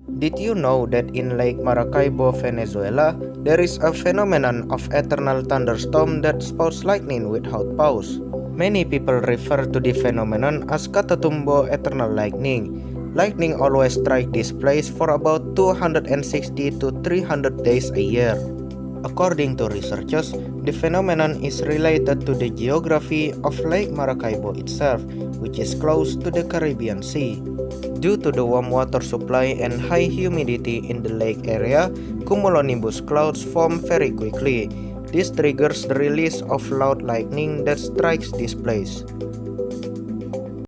Did you know that in Lake Maracaibo, Venezuela, there is a phenomenon of eternal thunderstorm that spouts lightning without pause? Many people refer to the phenomenon as Catatumbo eternal lightning. Lightning always strikes this place for about 260 to 300 days a year. According to researchers, the phenomenon is related to the geography of Lake Maracaibo itself, which is close to the Caribbean Sea. Due to the warm water supply and high humidity in the lake area, cumulonimbus clouds form very quickly. This triggers the release of loud lightning that strikes this place.